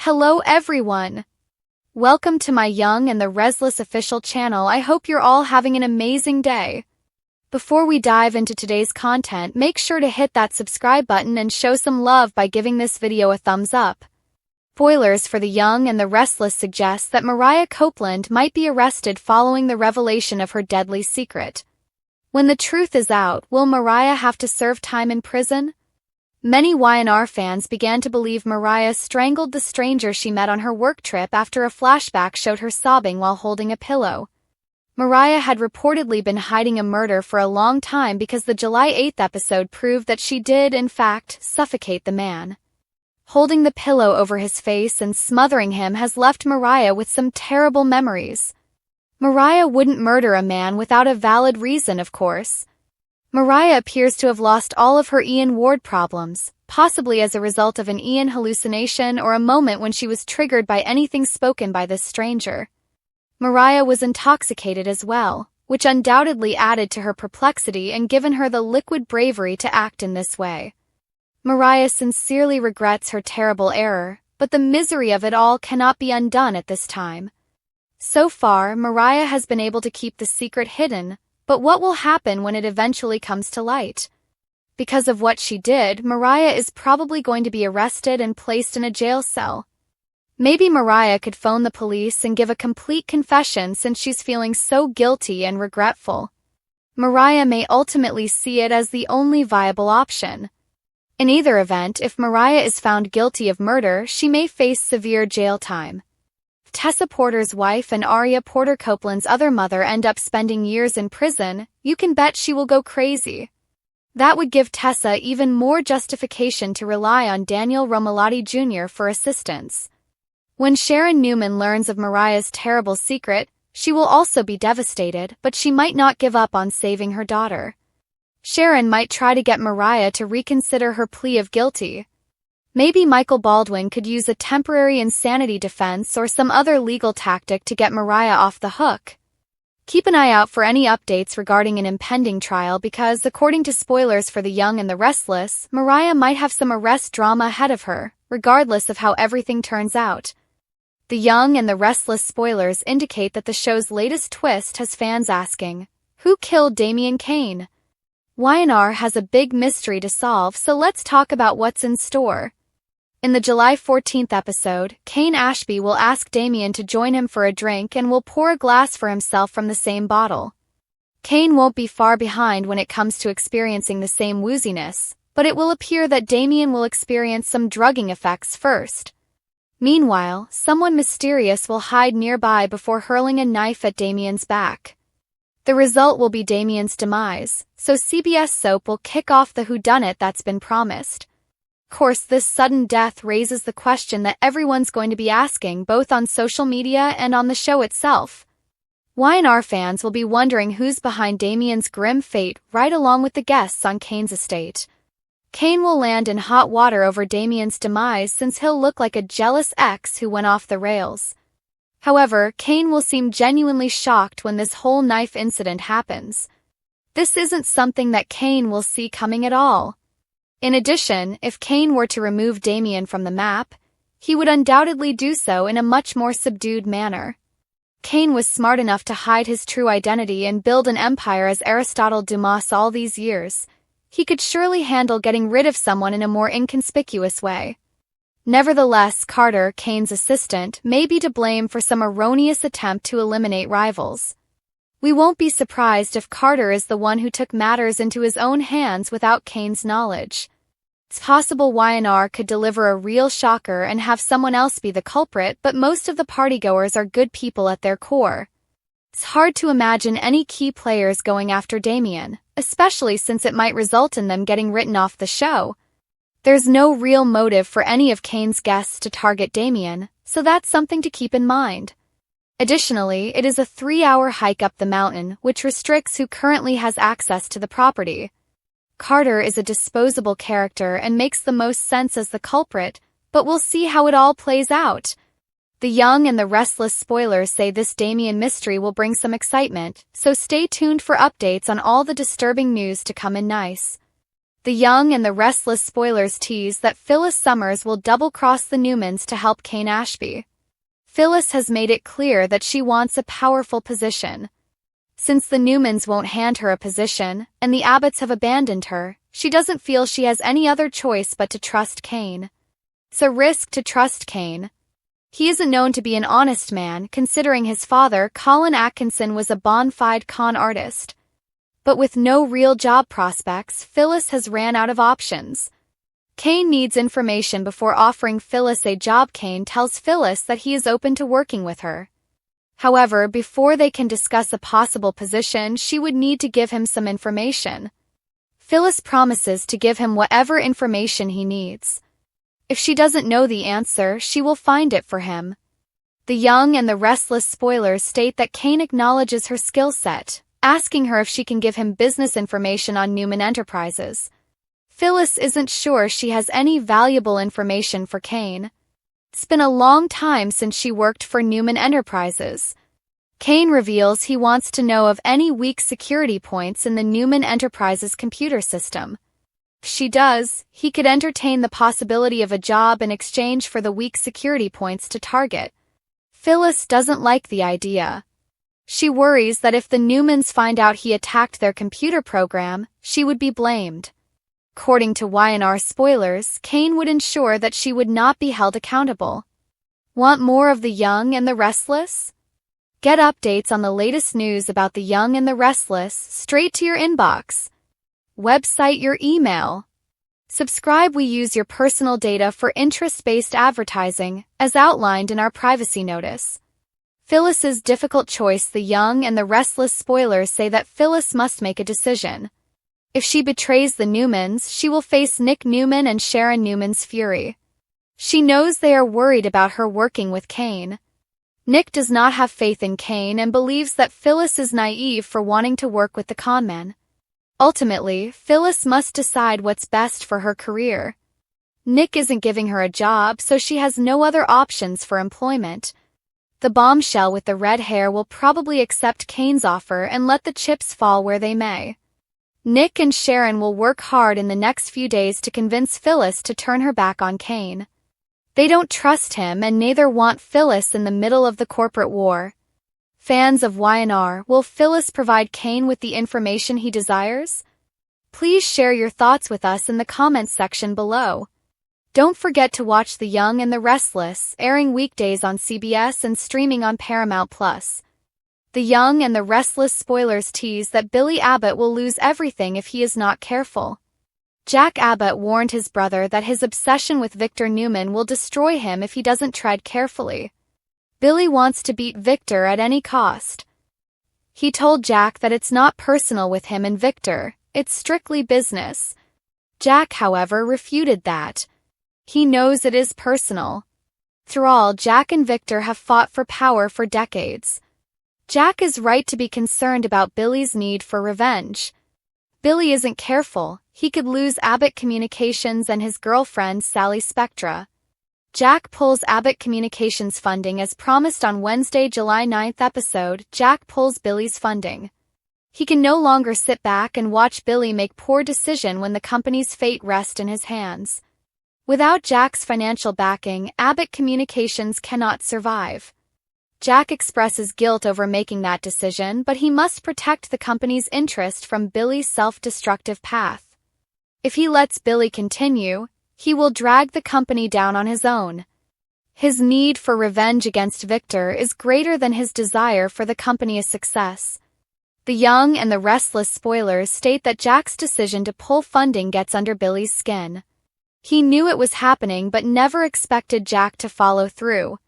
Hello everyone! Welcome to my Young and the Restless official channel. I hope you're all having an amazing day. Before we dive into today's content, make sure to hit that subscribe button and show some love by giving this video a thumbs up. Spoilers for The Young and the Restless suggest that Mariah Copeland might be arrested following the revelation of her deadly secret. When the truth is out, will Mariah have to serve time in prison? Many Y&R fans began to believe Mariah strangled the stranger she met on her work trip after a flashback showed her sobbing while holding a pillow. Mariah had reportedly been hiding a murder for a long time because the July 8th episode proved that she did, in fact, suffocate the man. Holding the pillow over his face and smothering him has left Mariah with some terrible memories. Mariah wouldn't murder a man without a valid reason, of course. Mariah appears to have lost all of her Ian Ward problems, possibly as a result of an Ian hallucination or a moment when she was triggered by anything spoken by this stranger. Mariah was intoxicated as well, which undoubtedly added to her perplexity and given her the liquid bravery to act in this way. Mariah sincerely regrets her terrible error, but the misery of it all cannot be undone at this time. So far, Mariah has been able to keep the secret hidden, but what will happen when it eventually comes to light? Because of what she did, Mariah is probably going to be arrested and placed in a jail cell. Maybe Mariah could phone the police and give a complete confession since she's feeling so guilty and regretful. Mariah may ultimately see it as the only viable option. In either event, if Mariah is found guilty of murder, she may face severe jail time. Tessa Porter's wife and Aria Porter Copeland's other mother end up spending years in prison, you can bet she will go crazy. That would give Tessa even more justification to rely on Daniel Romalotti Jr. for assistance. When Sharon Newman learns of Mariah's terrible secret, she will also be devastated, but she might not give up on saving her daughter. Sharon might try to get Mariah to reconsider her plea of guilty. Maybe Michael Baldwin could use a temporary insanity defense or some other legal tactic to get Mariah off the hook. Keep an eye out for any updates regarding an impending trial because, according to spoilers for The Young and the Restless, Mariah might have some arrest drama ahead of her, regardless of how everything turns out. The Young and the Restless spoilers indicate that the show's latest twist has fans asking, who killed Damian Kane? Y&R has a big mystery to solve, so let's talk about what's in store. In the July 14th episode, Kane Ashby will ask Damian to join him for a drink and will pour a glass for himself from the same bottle. Kane won't be far behind when it comes to experiencing the same wooziness, but it will appear that Damian will experience some drugging effects first. Meanwhile, someone mysterious will hide nearby before hurling a knife at Damian's back. The result will be Damian's demise, so CBS soap will kick off the whodunit that's been promised. Of course, this sudden death raises the question that everyone's going to be asking both on social media and on the show itself. Y&R fans will be wondering who's behind Damian's grim fate right along with the guests on Kane's estate. Kane will land in hot water over Damian's demise since he'll look like a jealous ex who went off the rails. However, Kane will seem genuinely shocked when this whole knife incident happens. This isn't something that Kane will see coming at all. In addition, if Kane were to remove Damian from the map, he would undoubtedly do so in a much more subdued manner. Kane was smart enough to hide his true identity and build an empire as Aristotle Dumas all these years. He could surely handle getting rid of someone in a more inconspicuous way. Nevertheless, Carter, Kane's assistant, may be to blame for some erroneous attempt to eliminate rivals. We won't be surprised if Carter is the one who took matters into his own hands without Kane's knowledge. It's possible Y&R could deliver a real shocker and have someone else be the culprit, but most of the partygoers are good people at their core. It's hard to imagine any key players going after Damian, especially since it might result in them getting written off the show. There's no real motive for any of Kane's guests to target Damian, so that's something to keep in mind. Additionally, it is a 3-hour hike up the mountain, which restricts who currently has access to the property. Carter is a disposable character and makes the most sense as the culprit, but we'll see how it all plays out. The Young and the Restless spoilers say this Damian mystery will bring some excitement, so stay tuned for updates on all the disturbing news to come in. Nice. The Young and the Restless spoilers tease that Phyllis Summers will double-cross the Newmans to help Kane Ashby. Phyllis has made it clear that she wants a powerful position. Since the Newmans won't hand her a position, and the Abbotts have abandoned her, she doesn't feel she has any other choice but to trust Kane. It's a risk to trust Kane. He isn't known to be an honest man, considering his father, Colin Atkinson, was a bona fide con artist. But with no real job prospects, Phyllis has ran out of options. Kane needs information before offering Phyllis a job. Kane tells Phyllis that he is open to working with her. However, before they can discuss a possible position, she would need to give him some information. Phyllis promises to give him whatever information he needs. If she doesn't know the answer, she will find it for him. The Young and the Restless spoilers state that Kane acknowledges her skill set, asking her if she can give him business information on Newman Enterprises. Phyllis isn't sure she has any valuable information for Kane. It's been a long time since she worked for Newman Enterprises. Kane reveals he wants to know of any weak security points in the Newman Enterprises computer system. If she does, he could entertain the possibility of a job in exchange for the weak security points to target. Phyllis doesn't like the idea. She worries that if the Newmans find out he attacked their computer program, she would be blamed. According to Y&R spoilers, Kane would ensure that she would not be held accountable. Want more of The Young and the Restless? Get updates on the latest news about The Young and the Restless straight to your inbox. Website your email. Subscribe. We use your personal data for interest-based advertising, as outlined in our privacy notice. Phyllis's difficult choice. The Young and the Restless spoilers say that Phyllis must make a decision. If she betrays the Newmans, she will face Nick Newman and Sharon Newman's fury. She knows they are worried about her working with Kane. Nick does not have faith in Kane and believes that Phyllis is naive for wanting to work with the conmen. Ultimately, Phyllis must decide what's best for her career. Nick isn't giving her a job, so she has no other options for employment. The bombshell with the red hair will probably accept Kane's offer and let the chips fall where they may. Nick and Sharon will work hard in the next few days to convince Phyllis to turn her back on Kane. They don't trust him and neither want Phyllis in the middle of the corporate war. Fans of Y&R, will Phyllis provide Kane with the information he desires? Please share your thoughts with us in the comments section below. Don't forget to watch The Young and the Restless, airing weekdays on CBS and streaming on Paramount+. The Young and the Restless spoilers tease that Billy Abbott will lose everything if he is not careful. Jack Abbott warned his brother that his obsession with Victor Newman will destroy him if he doesn't tread carefully. Billy wants to beat Victor at any cost. He told Jack that it's not personal with him and Victor, it's strictly business. Jack, however, refuted that. He knows it is personal. Through all, Jack and Victor have fought for power for decades. Jack is right to be concerned about Billy's need for revenge. Billy isn't careful, he could lose Abbott Communications and his girlfriend Sally Spectra. Jack pulls Abbott Communications funding as promised on Wednesday, July 9th episode. Jack pulls Billy's funding. He can no longer sit back and watch Billy make poor decision when the company's fate rests in his hands. Without Jack's financial backing, Abbott Communications cannot survive. Jack expresses guilt over making that decision, but he must protect the company's interest from Billy's self-destructive path. If he lets Billy continue, he will drag the company down on his own. His need for revenge against Victor is greater than his desire for the company's success. The Young and the Restless spoilers state that Jack's decision to pull funding gets under Billy's skin. He knew it was happening but never expected Jack to follow through.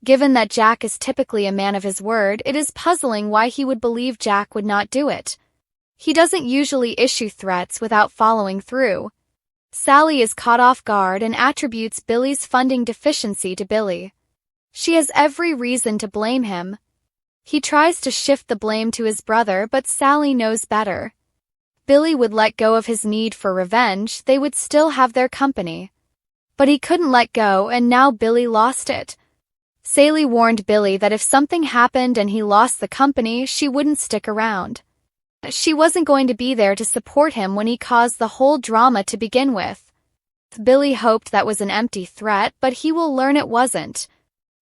Given that Jack is typically a man of his word, it is puzzling why he would believe Jack would not do it. He doesn't usually issue threats without following through. Sally is caught off guard and attributes Billy's funding deficiency to Billy. She has every reason to blame him. He tries to shift the blame to his brother, but Sally knows better. Billy would let go of his need for revenge, they would still have their company. But he couldn't let go, and now Billy lost it. Sally warned Billy that if something happened and he lost the company, she wouldn't stick around. She wasn't going to be there to support him when he caused the whole drama to begin with. Billy hoped that was an empty threat, but he will learn it wasn't.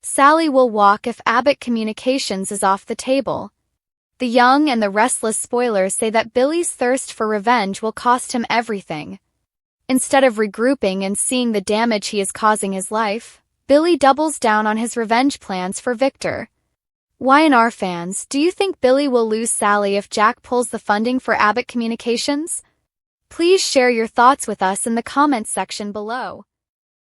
Sally will walk if Abbott Communications is off the table. The Young and the Restless spoilers say that Billy's thirst for revenge will cost him everything. Instead of regrouping and seeing the damage he is causing his life, Billy doubles down on his revenge plans for Victor. Y&R fans, do you think Billy will lose Sally if Jack pulls the funding for Abbott Communications? Please share your thoughts with us in the comments section below.